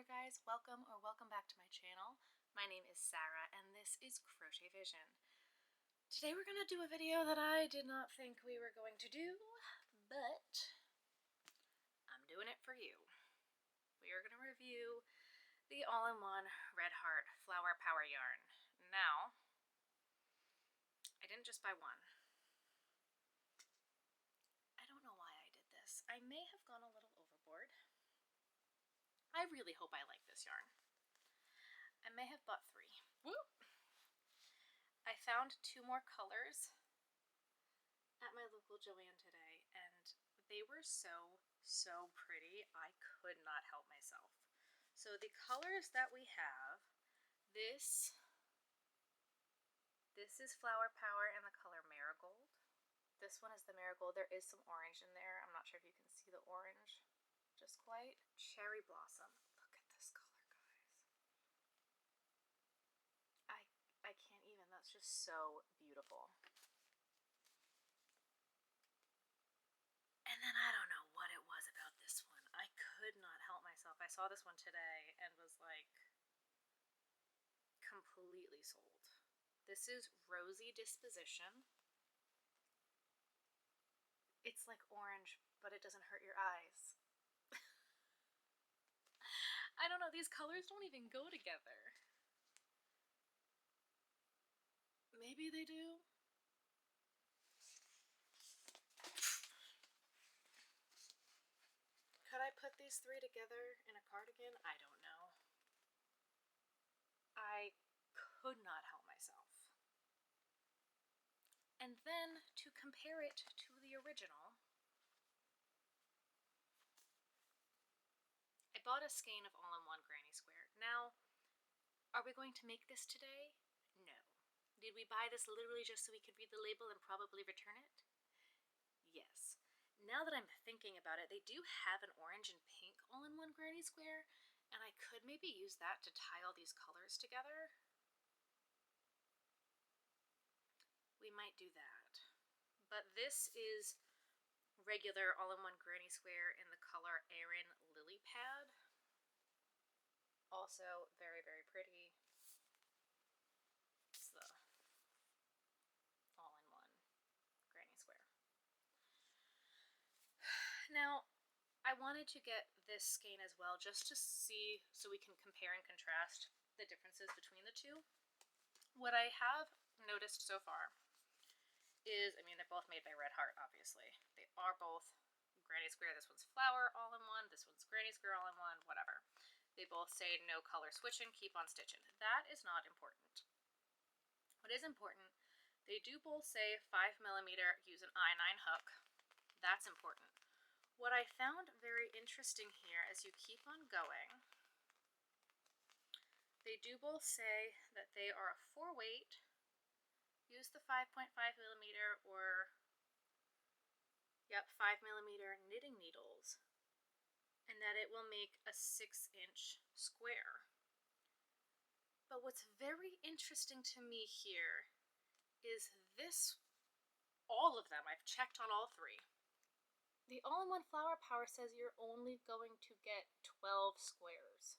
there guys, welcome back to my channel. My name is Sarah and this is Crochet Vision. Today we're going to do a video that I did not think we were going to do, but I'm doing it for you. We are going to review the all-in-one Red Heart Flower Power yarn. Now, I didn't just buy one. I don't know why I did this. I may have gone a little overboard. I really hope I like this yarn. I may have bought 3. Whoop! I found 2 more colors at my local Joann today, and they were so pretty. I could not help myself. So the colors that we have, this is Flower Power in the color Marigold. This one is the Marigold. There is some orange in there. I'm not sure if you can see the orange just quite. Cherry Blossom. Look at this color, guys. I can't even. That's just so beautiful. And then I don't know what it was about this one. I could not help myself. I saw this one today and was like completely sold. This is Rosy Disposition. It's like orange, but it doesn't hurt your eyes. I don't know, these colors don't even go together. Maybe they do? Could I put these 3 together in a cardigan? I don't know. I could not help myself. And then to compare it to the original, I bought a skein of all-in-one granny square. Now, are we going to make this today? No. Did we buy this literally just so we could read the label and probably return it? Yes. Now that I'm thinking about it, they do have an orange and pink all-in-one granny square, and I could maybe use that to tie all these colors together. We might do that. But this is regular all-in-one granny square in the color Aran Lily Pad. Also very pretty. It's the all-in-one granny square. Now, I wanted to get this skein as well just to see, so we can compare and contrast the differences between the two. What I have noticed so far is, I mean, they're both made by Red Heart, obviously. They are both granny square. This one's flower all-in-one, this one's granny square all-in-one, whatever. They both say no color switching, keep on stitching. That is not important. What is important, they do both say 5mm, use an I-9 hook. That's important. What I found very interesting here as you keep on going, they do both say that they are a 4-weight, use the 5.5mm or, 5mm knitting needles, and that it will make a 6-inch square. But what's very interesting to me here is this, all of them, I've checked on all 3. The all-in-one Flower Power says you're only going to get 12 squares.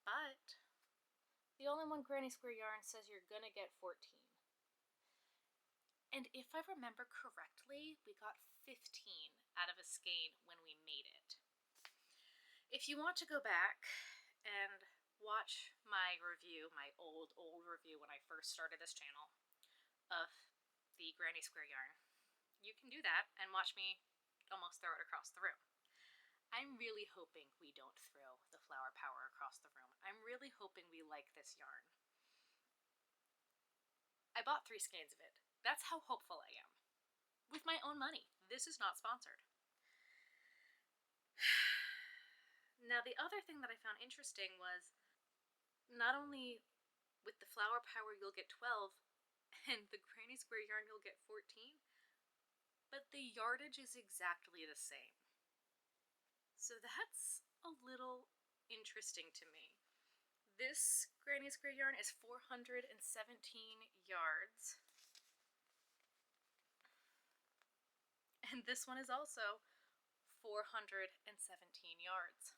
But the all-in-one granny square yarn says you're gonna get 14. And if I remember correctly, we got 15 out of a skein when we made it. If you want to go back and watch my review, my old review when I first started this channel of the granny square yarn, you can do that and watch me almost throw it across the room. I'm really hoping we don't throw the Flower Power across the room. I'm really hoping we like this yarn. I bought 3 skeins of it. That's how hopeful I am. With my own money. This is not sponsored. Now, the other thing that I found interesting was not only with the Flower Power you'll get 12, and the granny square yarn you'll get 14, but the yardage is exactly the same. So that's a little interesting to me. This granny square yarn is 417 yards. And this one is also 417 yards.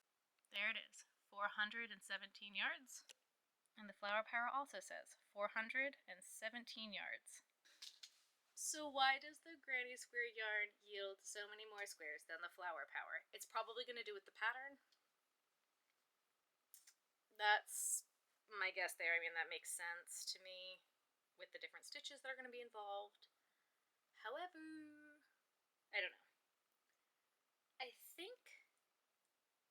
There it is, 417 yards. And the flower power also says 417 yards. So why does the granny square yarn yield so many more squares than the flower power? It's probably going to do with the pattern. That's my guess there. I mean, that makes sense to me with the different stitches that are going to be involved. However, I don't know. I think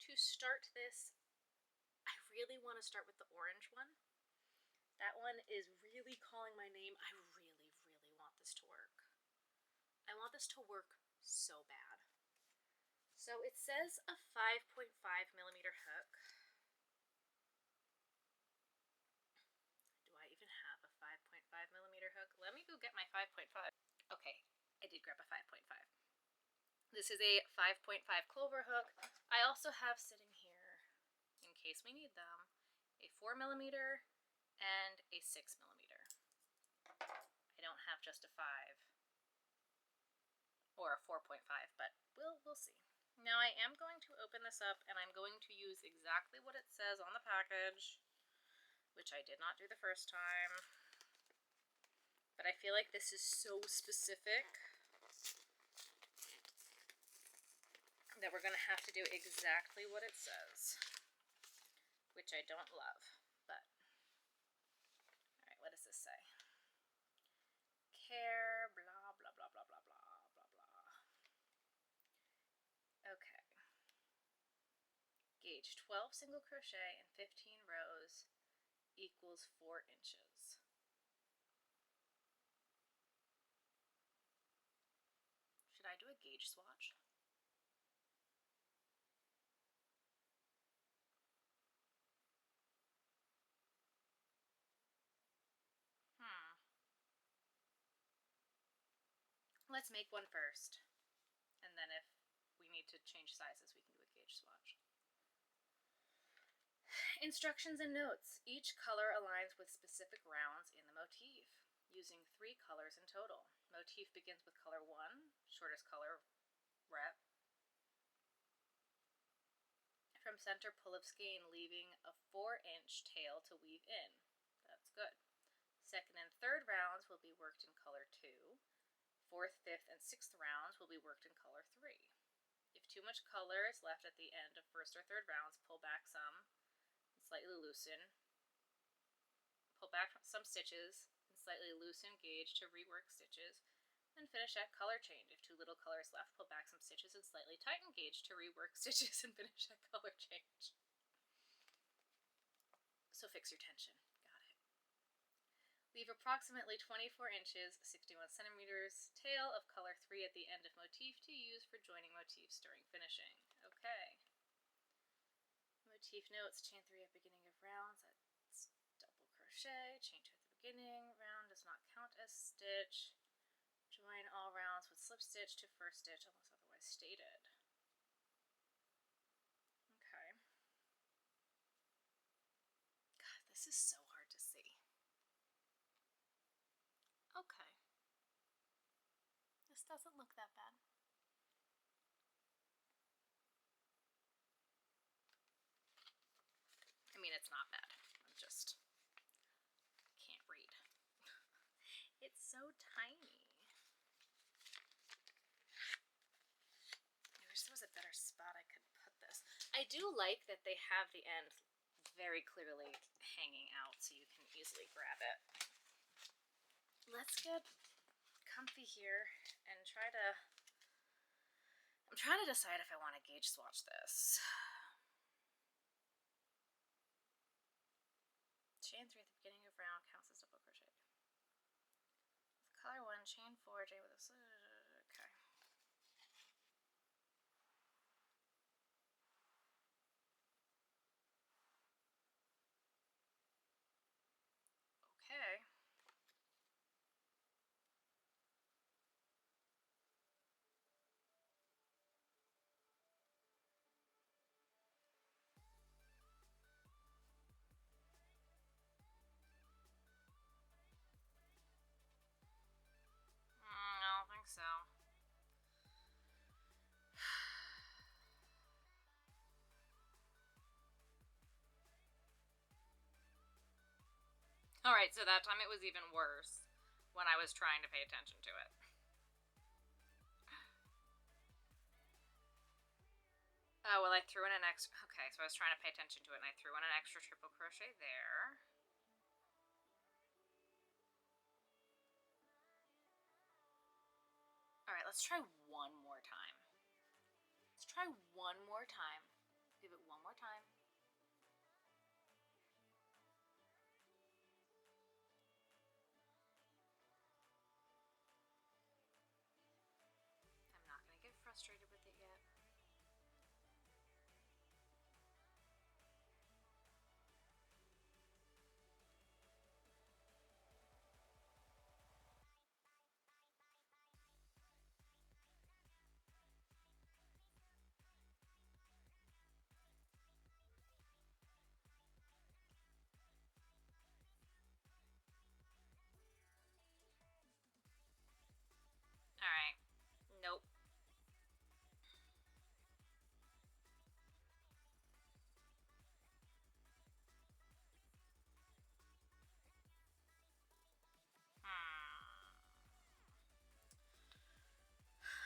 to start this, I really want to start with the orange one. That one is really calling my name. I really, really want this to work. I want this to work so bad. So it says a 5.5 millimeter hook. Do I even have a 5.5 millimeter hook? Let me go get my 5.5. Okay, I did grab a 5.5. This is a 5.5 clover hook. I also have sitting here, in case we need them, a 4 millimeter and a 6 millimeter. I don't have just a 5 or a 4.5, but we'll see. Now I am going to open this up and I'm going to use exactly what it says on the package, which I did not do the first time. But I feel like this is so specific that we're going to have to do exactly what it says, which I don't love, but alright, what does this say? Care, blah, blah, blah, blah, blah, blah, blah, blah. Okay. Gauge 12 single crochet and 15 rows equals 4 inches. Should I do a gauge swatch? Let's make one first, and then if we need to change sizes, we can do a gauge swatch. Instructions and notes. Each color aligns with specific rounds in the motif, using 3 colors in total. Motif begins with color 1, shortest color, rep. From center, pull of skein, leaving a 4-inch tail to weave in. That's good. Second and third rounds will be worked in color 2. Fourth, fifth, and sixth rounds will be worked in color 3. If too much color is left at the end of first or third rounds, pull back some and slightly loosen. Pull back some stitches and slightly loosen gauge to rework stitches. Then finish at color change. If too little color is left, pull back some stitches and slightly tighten gauge to rework stitches and finish at color change. So fix your tension. Got it. Leave approximately 24 inches, 61 centimeters, tail of color 3 at the end of motif to use for joining motifs during finishing. Okay. Motif notes, chain 3 at beginning of rounds, that's double crochet, chain 2 at the beginning, round does not count as stitch, join all rounds with slip stitch to first stitch unless otherwise stated. Okay. God, this is so hard to see. Okay. This doesn't look that bad. I mean, it's not bad. I'm just can't read. It's so tiny. I wish there was a better spot I could put this. I do like that they have the end very clearly hanging out so you can easily grab it. Let's get comfy here and I'm trying to decide if I want to gauge swatch this. Chain 3 at the beginning of round counts as double crochet. With color 1, chain 4, J with a okay. Okay. Alright, so that time it was even worse when I was trying to pay attention to it. Oh, well, I threw in an extra... Okay, so I was trying to pay attention to it, and I threw in an extra triple crochet there. Alright, let's try one more time. Let's try one more time. Give it one more time. I'm not going to get frustrated with it yet. Alright. Nope.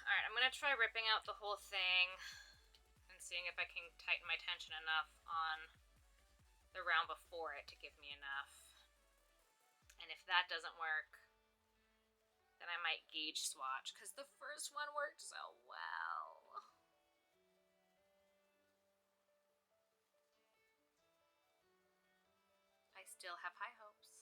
Alright, I'm going to try ripping out the whole thing and seeing if I can tighten my tension enough on the round before it to give me enough. And if that doesn't work, then I might gauge swatch, because the first one worked so well. I still have high hopes.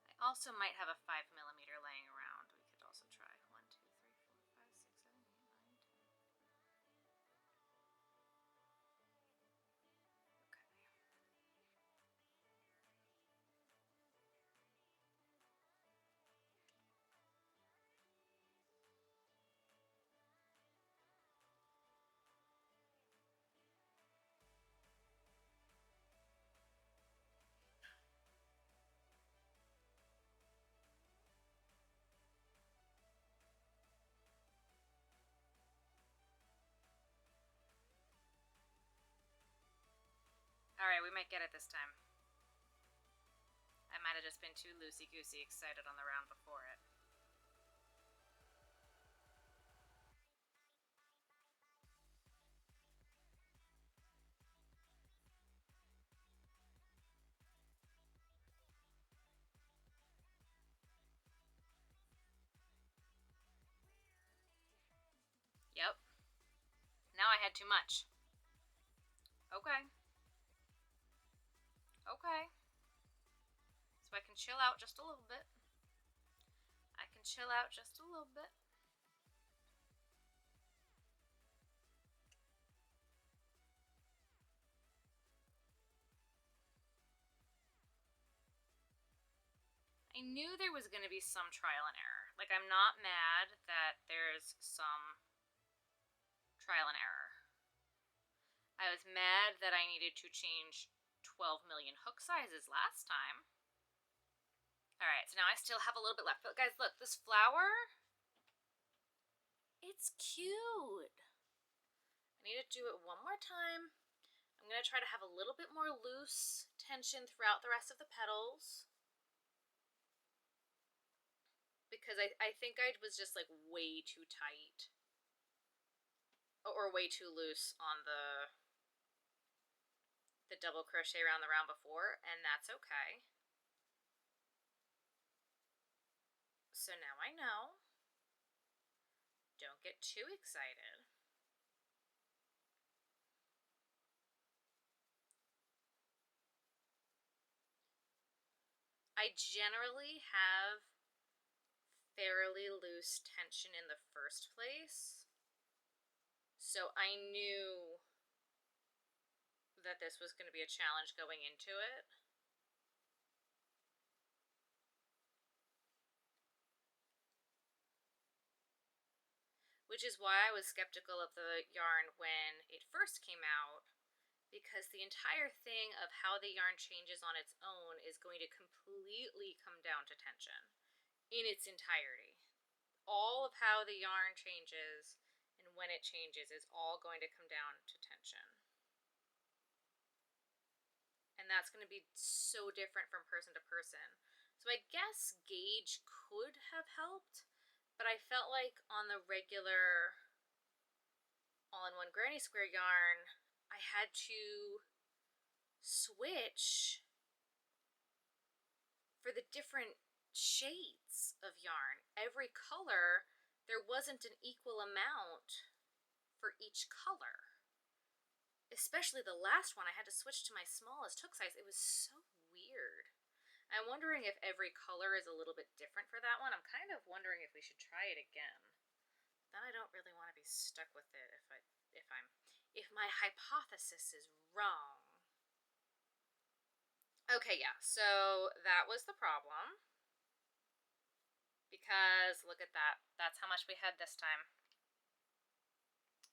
I also might have a 5mm laying around. We could also try 1, 2, 3, 4, 5, 6, 7, 8, 9, 10. Okay. Alright, we might get it this time. I might have just been too loosey-goosey excited on the round before it. Yep. Now I had too much. Okay. Okay. So I can chill out just a little bit. I can chill out just a little bit. I knew there was going to be some trial and error. Like, I'm not mad that there's some trial and error. I was mad that I needed to change 12 million hook sizes last time. Alright, so now I still have a little bit left. But guys, look, this flower, it's cute. I need to do it one more time. I'm going to try to have a little bit more loose tension throughout the rest of the petals, because I think I was just like way too tight or way too loose on the double crochet around the round before, and that's okay. So now I know. Don't get too excited. I generally have fairly loose tension in the first place, so I knew that this was going to be a challenge going into it. Which is why I was skeptical of the yarn when it first came out, because the entire thing of how the yarn changes on its own is going to completely come down to tension in its entirety. all of how the yarn changes and when it changes is all going to come down to tension. And that's going to be so different from person to person. So I guess gauge could have helped, but I felt like on the regular all-in-one granny square yarn, I had to switch for the different shades of yarn. Every color, there wasn't an equal amount for each color. Especially the last one, I had to switch to my smallest hook size. It was so weird. I'm wondering if every color is a little bit different for that one. I'm kind of wondering if we should try it again. Then I don't really want to be stuck with it if my hypothesis is wrong. Okay, yeah, so that was the problem. Because look at that. That's how much we had this time.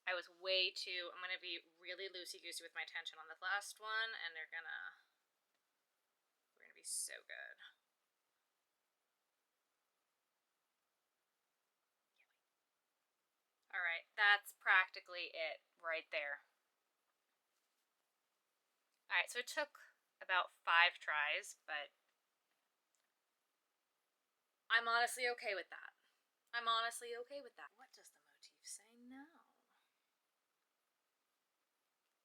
I was way too, I'm going to be really loosey-goosey with my tension on the last one, and we're going to be so good. All right, that's practically it right there. All right, so it took about 5 tries, but I'm honestly okay with that. I'm honestly okay with that. What does the motif say now?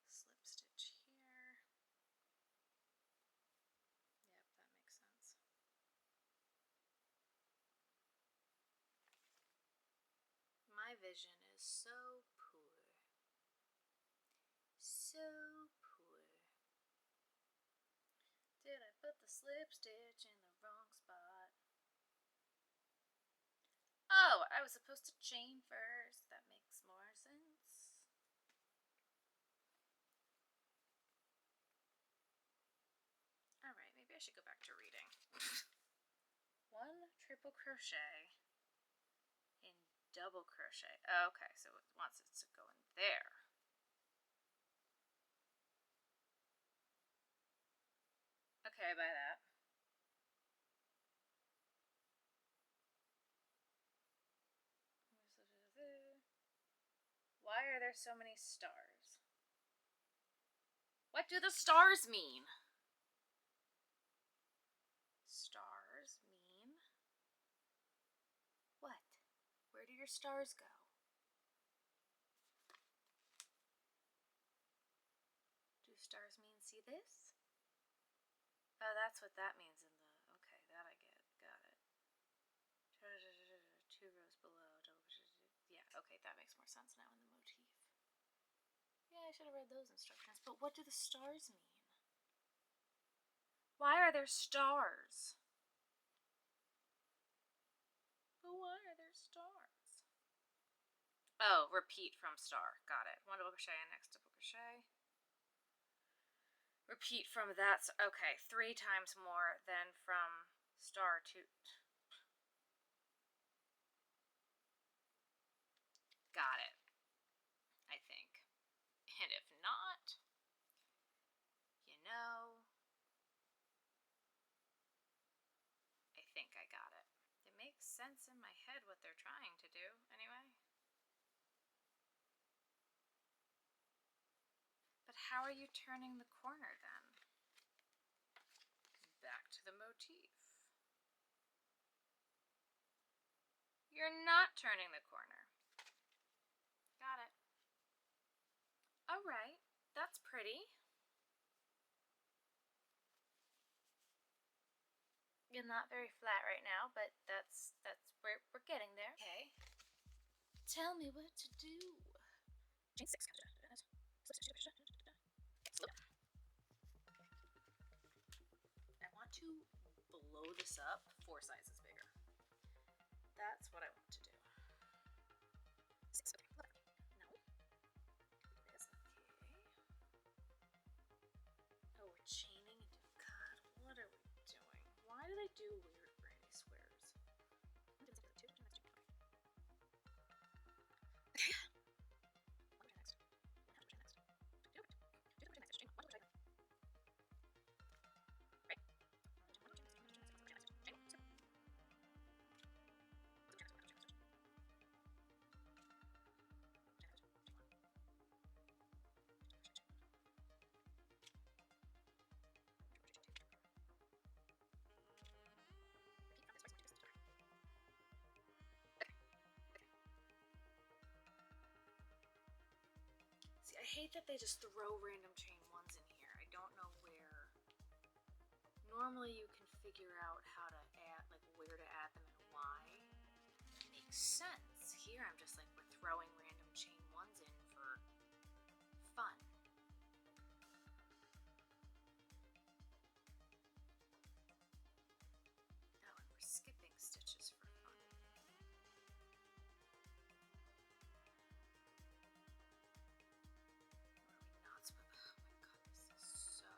Slip stitch here. Yep, that makes sense. My vision is so poor. So poor. Did I put the slip stitch in the wrong spot? Oh, I was supposed to chain first. That makes more sense. Alright, maybe I should go back to reading. 1 triple crochet in double crochet. Okay, so it wants it to go in there. Okay, I buy that. Why are there so many stars? What do the stars mean? Stars mean what? Where do your stars go? Do stars mean see this? Oh, that's what that means in the... Okay, that I get. Got it. 2 rows below. Yeah, okay, that makes more sense now in the motif. Yeah, I should have read those instructions. But what do the stars mean? Why are there stars? But why are there stars? Oh, repeat from star. Got it. 1 double crochet and next double crochet. Repeat from that. Okay, 3 times more than from star to... Got it. I think. And if not, you know, I think I got it. It makes sense in my head what they're trying to do, anyway. But how are you turning the corner then? Back to the motif. You're not turning the corner. Got it. Alright, that's pretty. You're not very flat right now, but that's we're getting there. Okay. Tell me what to do. Chain 6. I want to blow this up 4 sizes bigger. That's what I want to do. 6. Okay. No. This. Okay. Oh, we're chaining into... God, what are we doing? Why did I do weird granny squares? hate that they just throw random chain ones in here. I don't know where. Normally you can figure out how to add, like where to add them and why. It makes sense. Here I'm just like, we're throwing random chain ones in for fun. Oh, and we're skipping stitches for fun. Or are we not supposed? Oh my god, this is so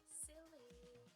silly.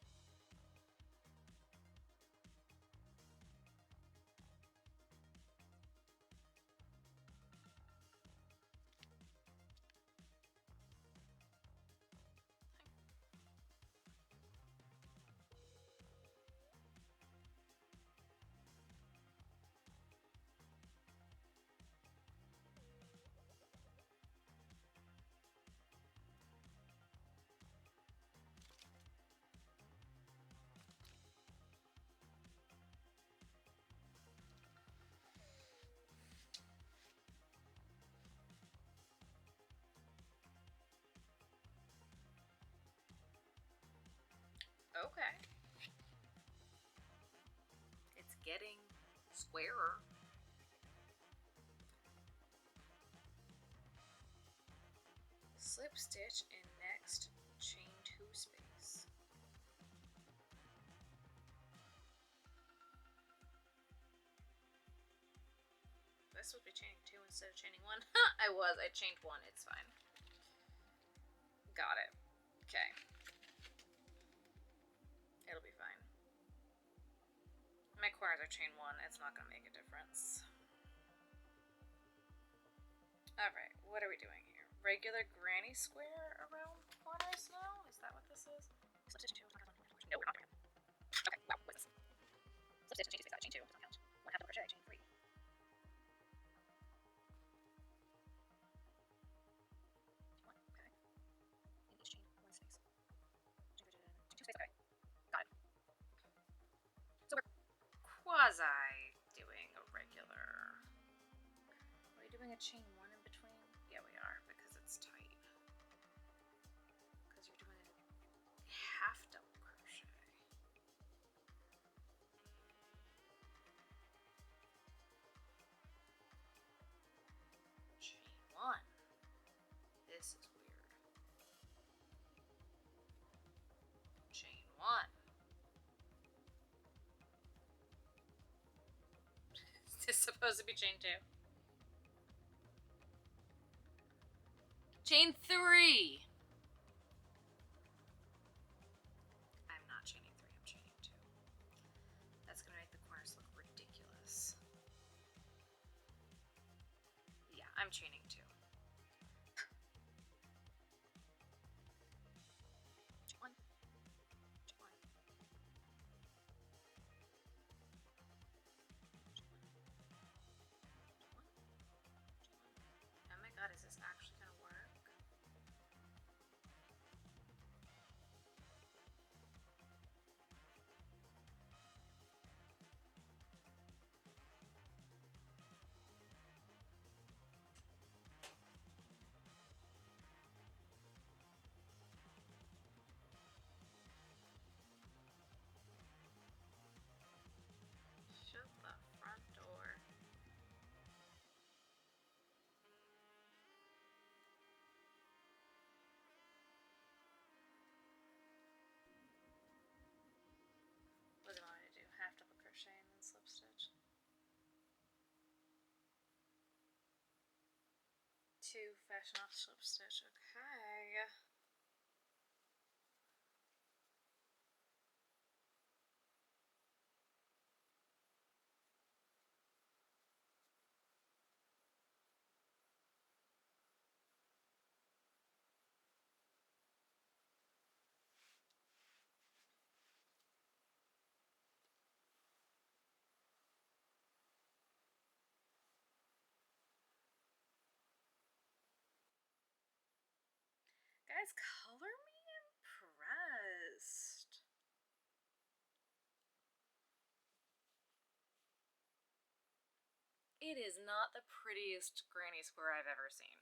Okay. It's getting squarer. Slip stitch in next chain 2 space. Was I supposed to be chaining 2 instead of chaining 1? I was. I chained 1. It's fine. Got it. Okay. It'll be fine. My corners are chain 1. It's not going to make a difference. Alright, what are we doing here? Regular granny square around corners now? Is that what this is? Slip stitch in 2. No, we're not doing it. Okay, wow, what is this? Slip stitch in chain 2 space, chain 2. Does not count. 1 half double crochet, chain 3. One, okay. In each chain 1 space. Chain 2 space, okay. Got it. So we're quasi doing a regular. Are we doing a chain 1 in between? Yeah, we are, because it's tight. Because you're doing a half double crochet. Chain 1. This is weird. Chain 1. Is this supposed to be chain 2? Chain 3! I'm not chaining 3, I'm chaining 2. That's gonna make the corners look ridiculous. Yeah, I'm chaining 2. Chain 1. Chain 1. Oh my god, is this actually gonna work? Shut the front door. What do I want to do? Half double crochet and then slip stitch. 2 fashion off slip stitch. Okay. Guys, color me impressed. It is not the prettiest granny square I've ever seen.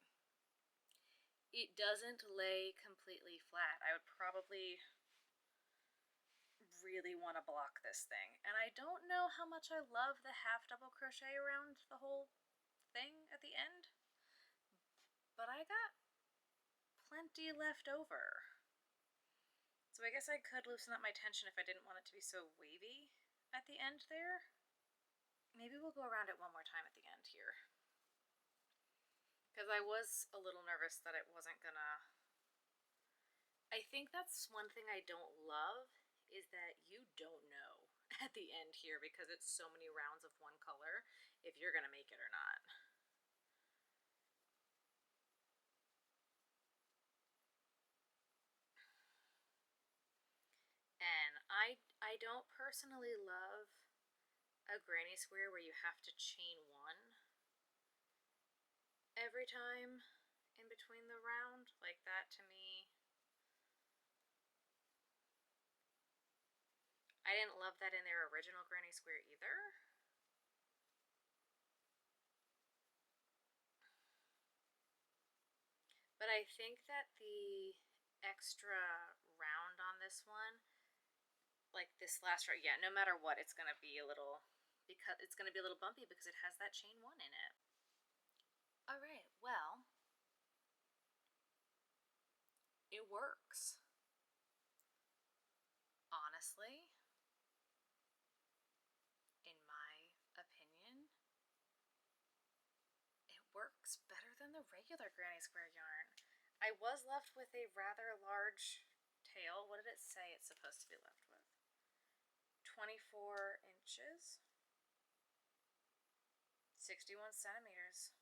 It doesn't lay completely flat. I would probably really want to block this thing. And I don't know how much I love the half double crochet around the whole thing at the end, but I got plenty left over. So I guess I could loosen up my tension if I didn't want it to be so wavy at the end there. Maybe we'll go around it one more time at the end here, because I was a little nervous that it wasn't gonna... I think that's one thing I don't love, is that you don't know at the end here, because it's so many rounds of one color, if you're gonna make it or not. And I don't personally love a granny square where you have to chain one every time in between the round. Like, that to me, I didn't love that in their original granny square either. But I think that the extra round on this one, like this last row, yeah, no matter what, it's gonna be a little, because it's gonna be a little bumpy because it has that chain one in it. All right, well, it works. Honestly, in my opinion, it works better than the regular granny square yarn. I was left with a rather large tail. What did it say it's supposed to be left with? 24 inches, 61 centimeters.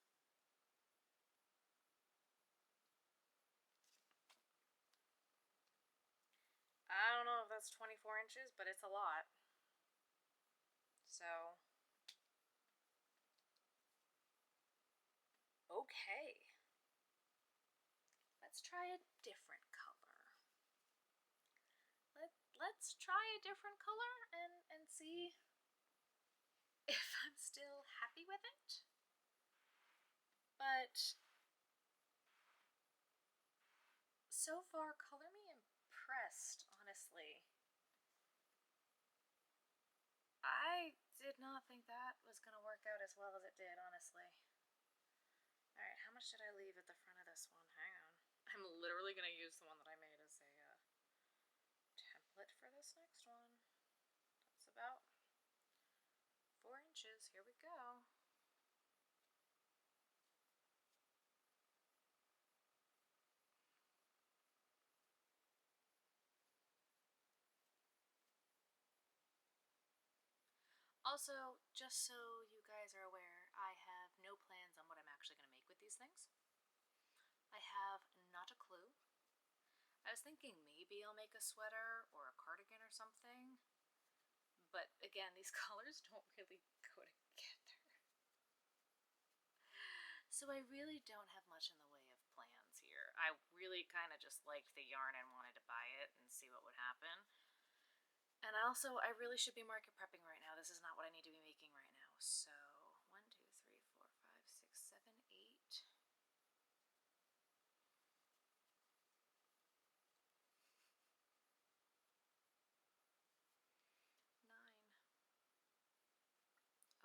I don't know if that's 24 inches, but it's a lot. So, okay. Let's try a different color. Let's try a different color and see if I'm still happy with it. But so far, color me impressed, honestly. I did not think that was going to work out as well as it did, honestly. Alright, how much did I leave at the front of this one? Hang on. I'm literally going to use the one that I made as a template for this next one. That's about 4 inches. Here we go. Also, just so you guys are aware, I have no plans on what I'm actually going to make with these things. I have not a clue. I was thinking maybe I'll make a sweater or a cardigan or something. But again, these colors don't really go together. So I really don't have much in the way of plans here. I really kind of just liked the yarn and wanted to buy it and see what would happen. And also, I really should be market prepping right now. This is not what I need to be making right now. So, 1, 2, 3, 4, 5, 6, 7, 8. 9.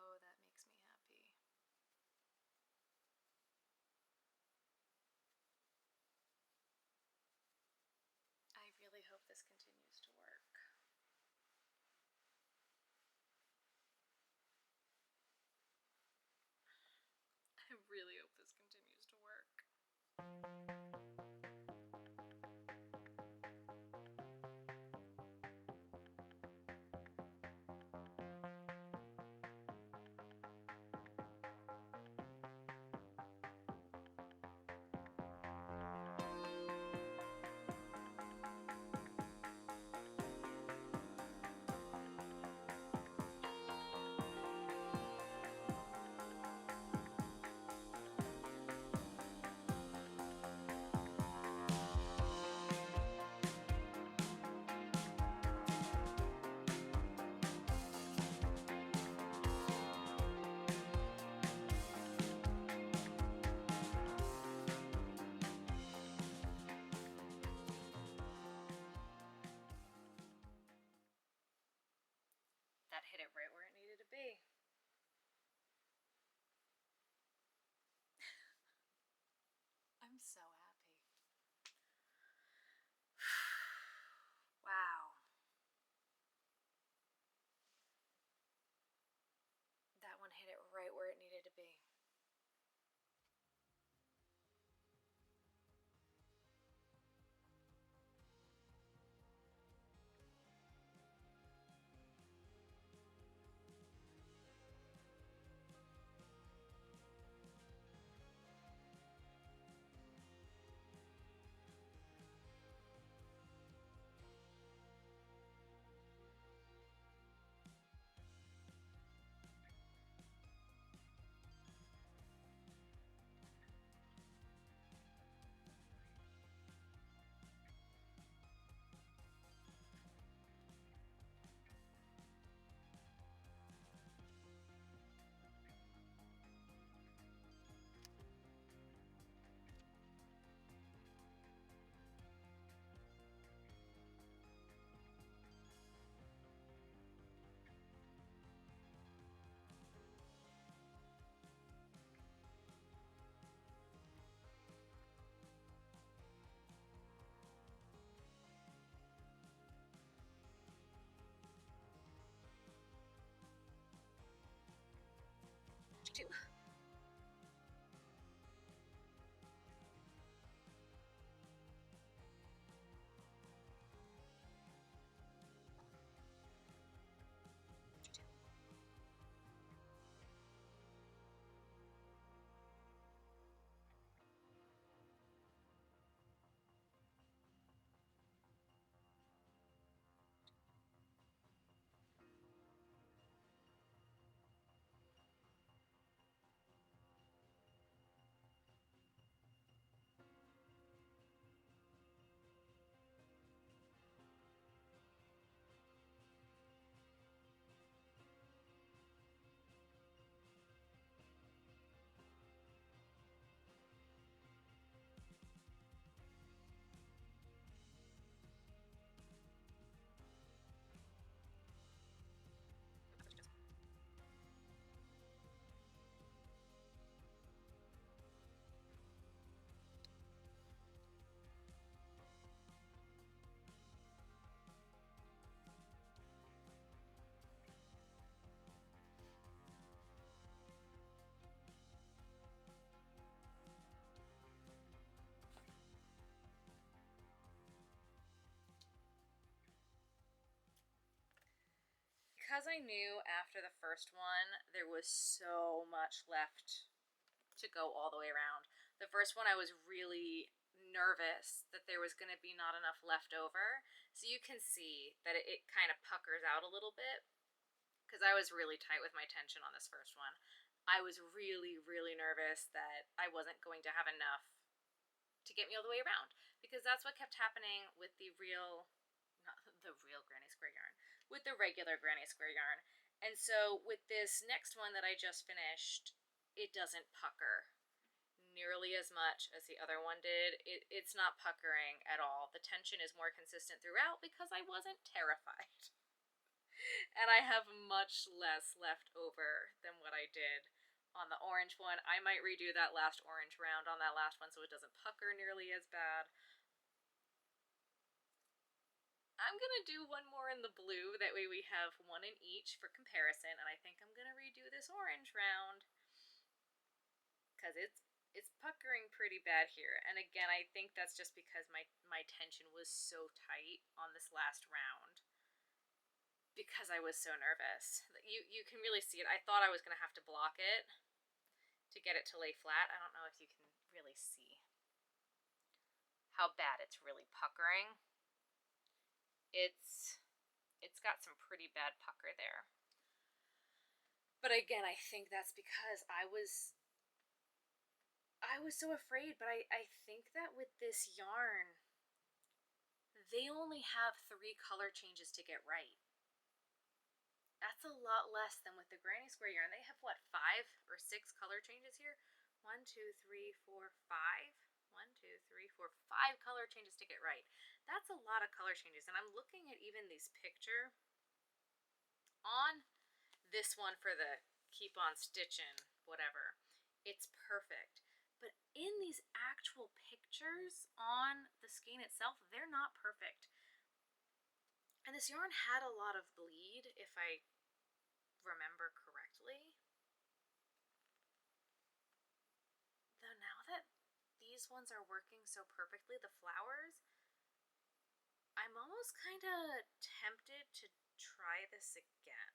Oh, that makes me happy. I really hope this continues to work. I really hope this continues to work. hit it right where it needed to be. I'm so happy. Wow. That one hit it right where it needed to be. Two. Because I knew after the first one there was so much left to go all the way around. The first one I was really nervous that there was going to be not enough left over. So you can see that it kind of puckers out a little bit because I was really tight with my tension on this first one. I was really, really nervous that I wasn't going to have enough to get me all the way around because that's what kept happening with the real, not the real granny square yarn, with the regular granny square yarn. And so with this next one that I just finished, it doesn't pucker nearly as much as the other one did. It's not puckering at all. The tension is more consistent throughout because I wasn't terrified. And I have much less left over than what I did on the orange one. I might redo that last orange round on that last one so it doesn't pucker nearly as bad. I'm going to do one more in the blue, that way we have one in each for comparison, and I think I'm going to redo this orange round because it's puckering pretty bad here. And again, I think that's just because my tension was so tight on this last round because I was so nervous. You can really see it. I thought I was going to have to block it to get it to lay flat. I don't know if you can really see how bad it's really puckering. It's got some pretty bad pucker there. But again, I think that's because I was so afraid, but I think that with this yarn, they only have 3 color changes to get right. That's a lot less than with the granny square yarn. They have, what, 5 or 6 color changes here? 1, 2, 3, 4, 5. 1, 2, 3, 4, 5 color changes to get right. That's a lot of color changes. And I'm looking at even these picture on this one for the keep on stitching, whatever, it's perfect. But in these actual pictures on the skein itself, they're not perfect. And this yarn had a lot of bleed, if I remember correctly. Though now that these ones are working so perfectly, the flowers, I'm almost kind of tempted to try this again.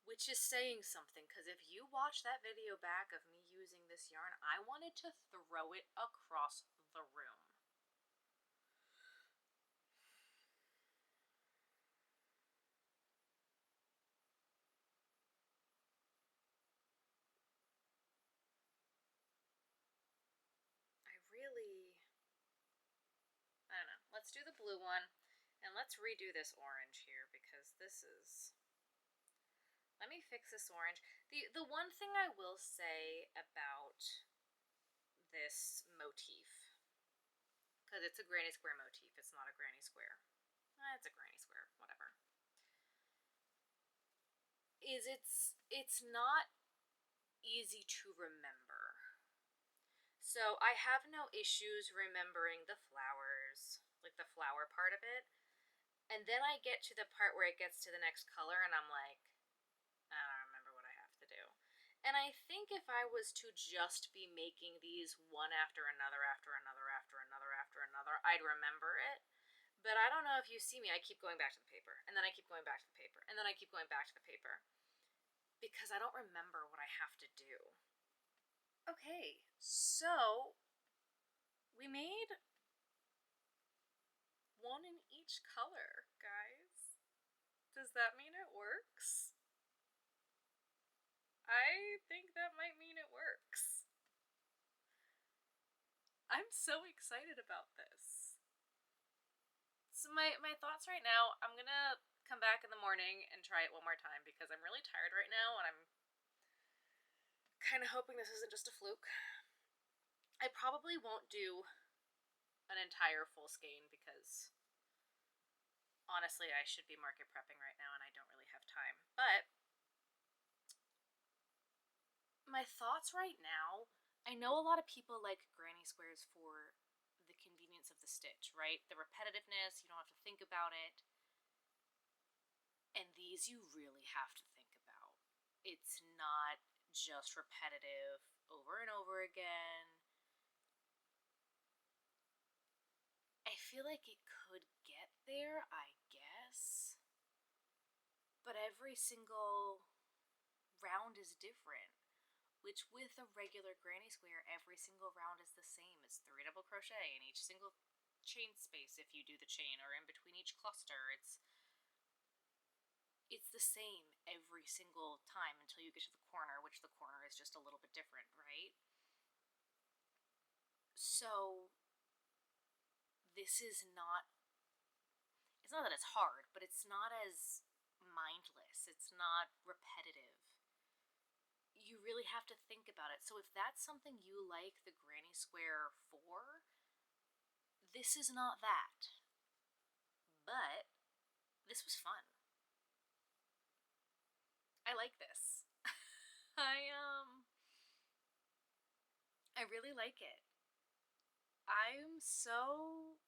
Which is saying something, because if you watch that video back of me using this yarn, I wanted to throw it across the room. I don't know. Let's do the blue one, and let's redo this orange here, because this is... Let me fix this orange. The one thing I will say about this motif, because it's a granny square motif, it's not a granny square. It's a granny square, whatever. Is it's not easy to remember. So I have no issues remembering the flowers, like the flower part of it. And then I get to the part where it gets to the next color and I'm like, I don't remember what I have to do. And I think if I was to just be making these one after another, after another, after another, after another, I'd remember it. But I don't know if you see me, I keep going back to the paper, and then I keep going back to the paper, and then I keep going back to the paper. Because I don't remember what I have to do. Okay, so we made one in each color, guys. Does that mean it works? I think that might mean it works. I'm so excited about this. So my thoughts right now, I'm gonna come back in the morning and try it one more time because I'm really tired right now and I'm kind of hoping this isn't just a fluke. I probably won't do an entire full skein because honestly I should be market prepping right now and I don't really have time. But my thoughts right now, I know a lot of people like granny squares for the convenience of the stitch, right? The repetitiveness, you don't have to think about it. And these you really have to think about. It's not just repetitive over and over again. I feel like it could get there, I guess. But every single round is different. Which with a regular granny square, every single round is the same. It's 3 double crochet in each single chain space if you do the chain, or in between each cluster. It's the same every single time until you get to the corner, which the corner is just a little bit different, right? So this is not, it's not that it's hard, but it's not as mindless. It's not repetitive. You really have to think about it. So if that's something you like the granny square for, this is not that. But this was fun. I like this. I really like it. I'm so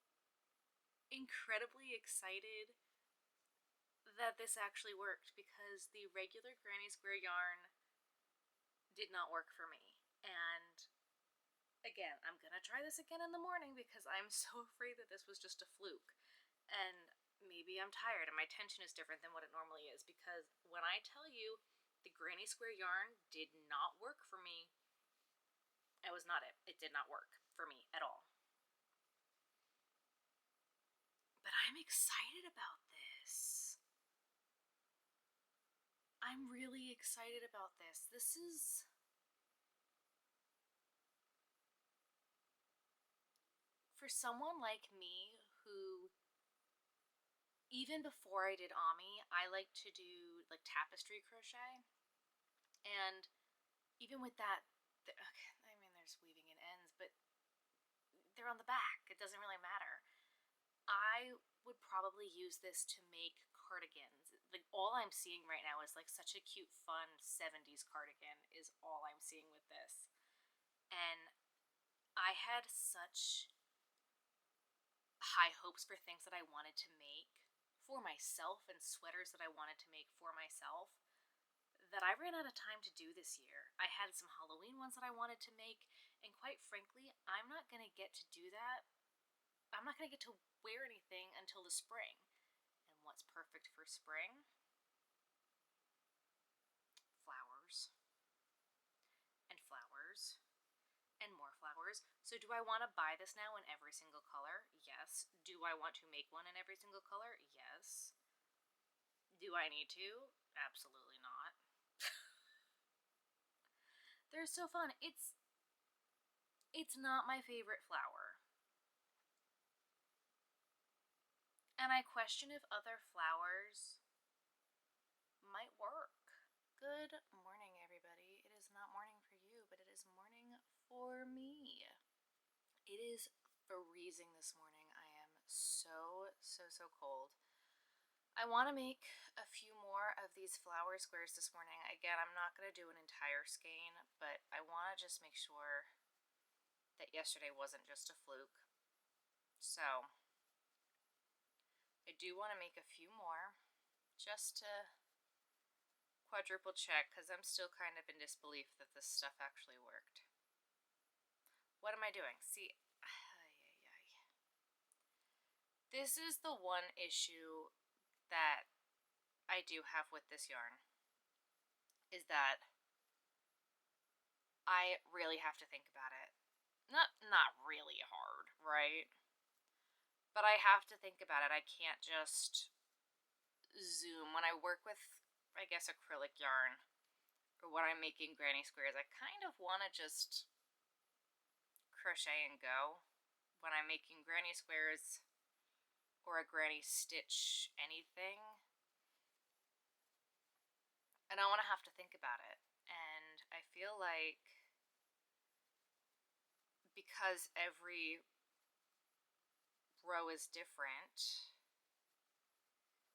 incredibly excited that this actually worked because the regular granny square yarn did not work for me. And again, I'm gonna try this again in the morning because I'm so afraid that this was just a fluke. And maybe I'm tired and my tension is different than what it normally is, because when I tell you the granny square yarn did not work for me, it was not it. It did not work for me at all. But I'm excited about this. I'm really excited about this. This is... For someone like me who, even before I did Ami, I like to do like tapestry crochet. And even with that, okay, I mean there's weaving in ends, but they're on the back. It doesn't really matter. I would probably use this to make cardigans. Like, all I'm seeing right now is like such a cute, fun 70s cardigan is all I'm seeing with this. And I had such high hopes for things that I wanted to make for myself and sweaters that I wanted to make for myself that I ran out of time to do this year. I had some Halloween ones that I wanted to make, and quite frankly, I'm not going to get to do that. I'm not going to get to wear anything until the spring. And what's perfect for spring? Flowers. And flowers. And more flowers. So do I want to buy this now in every single color? Yes. Do I want to make one in every single color? Yes. Do I need to? Absolutely not. They're so fun. It's not my favorite flower. And I question if other flowers might work. Good morning, everybody. It is not morning for you, but it is morning for me. It is freezing this morning. I am so cold. I want to make a few more of these flower squares this morning. Again, I'm not going to do an entire skein, but I want to just make sure that yesterday wasn't just a fluke. So I do want to make a few more just to quadruple check, because I'm still kind of in disbelief that this stuff actually worked. What am I doing? See, this is the one issue that I do have with this yarn, is that I really have to think about it. Not really hard, right? But I have to think about it. I can't just zoom. When I work with, I guess, acrylic yarn, or when I'm making granny squares, I kind of want to just crochet and go. When I'm making granny squares or a granny stitch anything, I don't want to have to think about it. And I feel like because every row is different,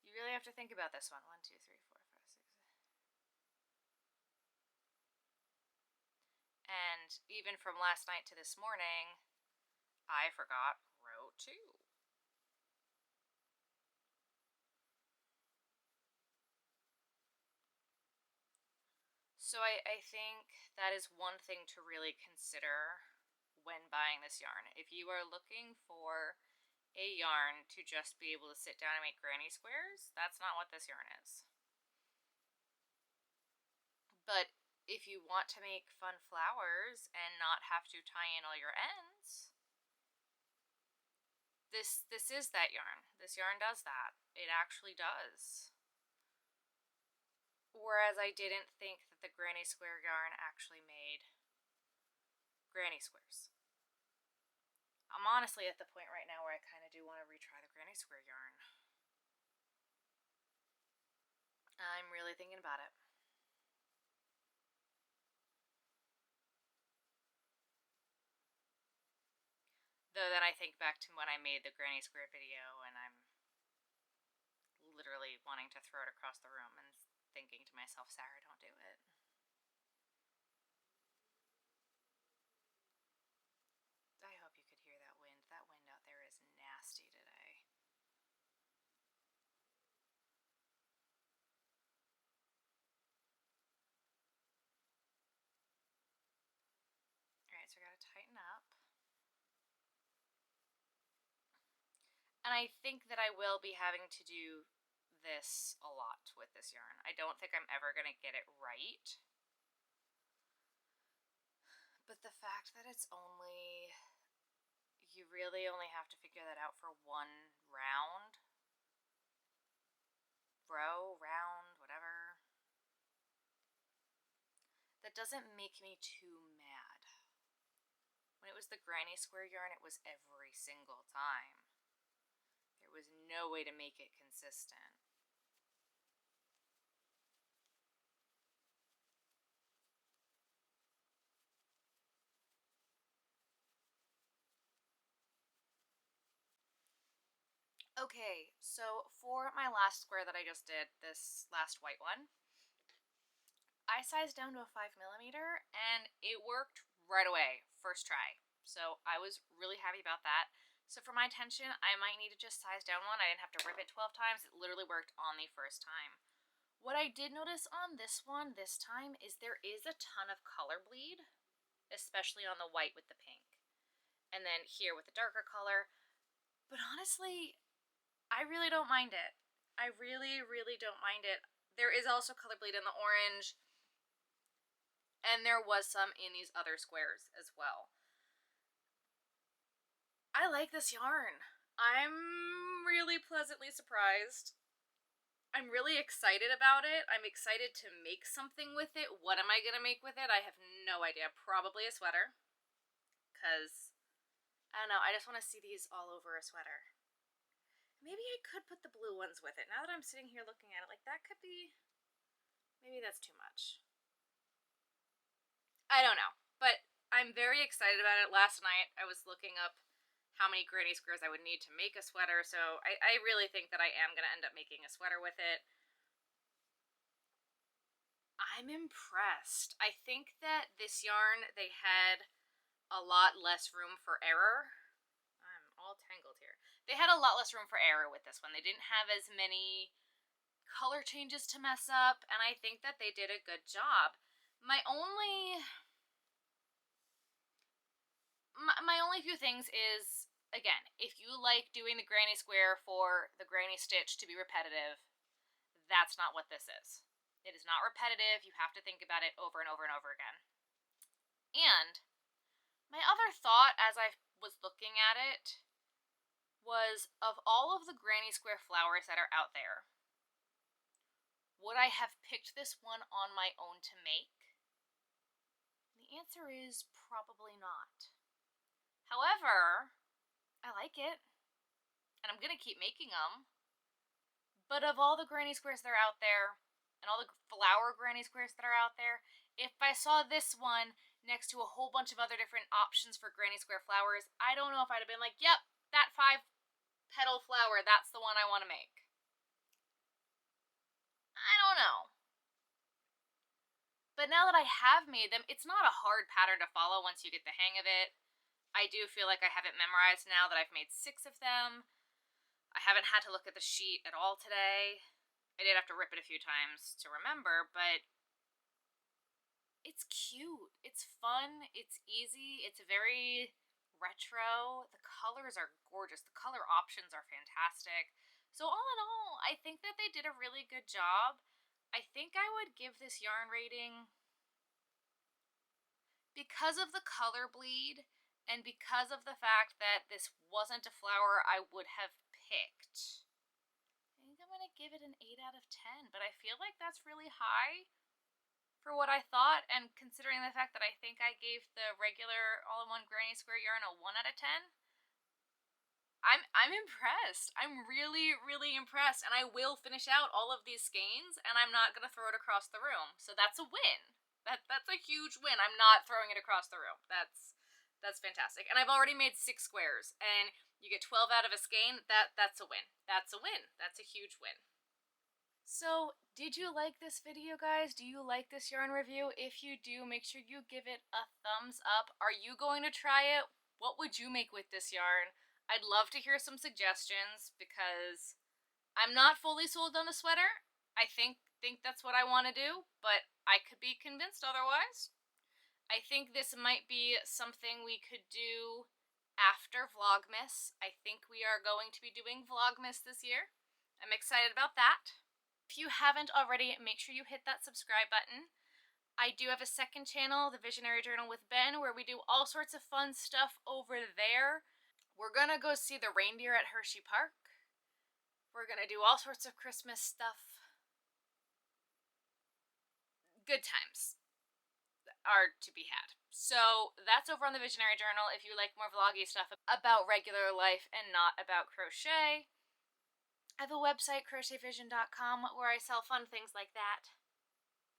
you really have to think about this one. 1, 2, 3, 4, 5, 6. And even from last night to this morning, I forgot row 2. So I think that is one thing to really consider when buying this yarn. If you are looking for a yarn to just be able to sit down and make granny squares, that's not what this yarn is. But if you want to make fun flowers and not have to tie in all your ends, this is that yarn. This yarn does that. It actually does. Whereas I didn't think that the granny square yarn actually made granny squares. I'm honestly at the point right now where I kind of do want to retry the granny square yarn. I'm really thinking about it. Though then I think back to when I made the granny square video and I'm literally wanting to throw it across the room and thinking to myself, Sarah, don't do it. I hope you could hear that wind. That wind out there is nasty today. Alright, so I gotta tighten up. And I think that I will be having to do this a lot with this yarn. I don't think I'm ever going to get it right. But the fact that it's only, you really only have to figure that out for one round, row, round, whatever, that doesn't make me too mad. When it was the granny square yarn, it was every single time. There was no way to make it consistent. Okay, so for my last square that I just did, this last white one, I sized down to a 5mm and it worked right away, first try. So I was really happy about that. So for my tension, I might need to just size down one. I didn't have to rip it 12 times. It literally worked on the first time. What I did notice on this one this time is there is a ton of color bleed, especially on the white with the pink. And then here with the darker color. But honestly, I really don't mind it. I really, really don't mind it. There is also color bleed in the orange. And there was some in these other squares as well. I like this yarn. I'm really pleasantly surprised. I'm really excited about it. I'm excited to make something with it. What am I going to make with it? I have no idea. Probably a sweater. Because, I don't know, I just want to see these all over a sweater. Maybe I could put the blue ones with it. Now that I'm sitting here looking at it, like that could be, maybe that's too much. I don't know, but I'm very excited about it. Last night I was looking up how many granny squares I would need to make a sweater, so I really think that I am going to end up making a sweater with it. I'm impressed. I think that this yarn, they had a lot less room for error. I'm all tangled here. They had a lot less room for error with this one. They didn't have as many color changes to mess up, and I think that they did a good job. My only few things is, again, if you like doing the granny square for the granny stitch to be repetitive, that's not what this is. It is not repetitive. You have to think about it over and over and over again. And my other thought as I was looking at it was, of all of the granny square flowers that are out there, would I have picked this one on my own to make? The answer is probably not. However, I like it, and I'm going to keep making them. But of all the granny squares that are out there, and all the flower granny squares that are out there, if I saw this one next to a whole bunch of other different options for granny square flowers, I don't know if I'd have been like, yep, that 5-petal flower, that's the one I want to make. I don't know. But now that I have made them, it's not a hard pattern to follow once you get the hang of it. I do feel like I have it memorized now that I've made 6 of them. I haven't had to look at the sheet at all today. I did have to rip it a few times to remember, but it's cute. It's fun. It's easy. It's very retro. The colors are gorgeous. The color options are fantastic. So all in all, I think that they did a really good job. I think I would give this yarn rating, because of the color bleed and because of the fact that this wasn't a flower I would have picked, I think I'm going to give it an 8 out of 10, but I feel like that's really high for what I thought, and considering the fact that I think I gave the regular all-in-one granny square yarn a 1 out of 10, I'm impressed. I'm really, really impressed, and I will finish out all of these skeins, and I'm not going to throw it across the room, so that's a win. That's a huge win. I'm not throwing it across the room. That's fantastic. And I've already made 6 squares, and you get 12 out of a skein. That's a win. That's a win. That's a huge win. So, did you like this video, guys? Do you like this yarn review? If you do, make sure you give it a thumbs up. Are you going to try it? What would you make with this yarn? I'd love to hear some suggestions, because I'm not fully sold on the sweater. I think that's what I want to do, but I could be convinced otherwise. I think this might be something we could do after Vlogmas. I think we are going to be doing Vlogmas this year. I'm excited about that. If you haven't already, make sure you hit that subscribe button. I do have a second channel, The Visionary Journal with Ben, where we do all sorts of fun stuff over there. We're gonna go see the reindeer at Hershey Park. We're gonna do all sorts of Christmas stuff. Good times are to be had. So that's over on the Visionary Journal if you like more vloggy stuff about regular life and not about crochet. I have a website, crochetvision.com, where I sell fun things like that.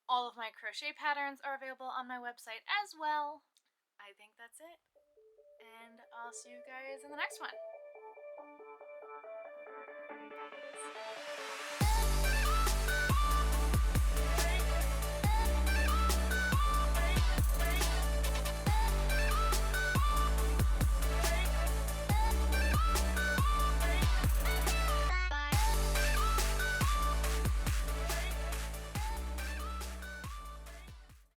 All of my crochet patterns are available on my website as well. I think that's it. And I'll see you guys in the next one.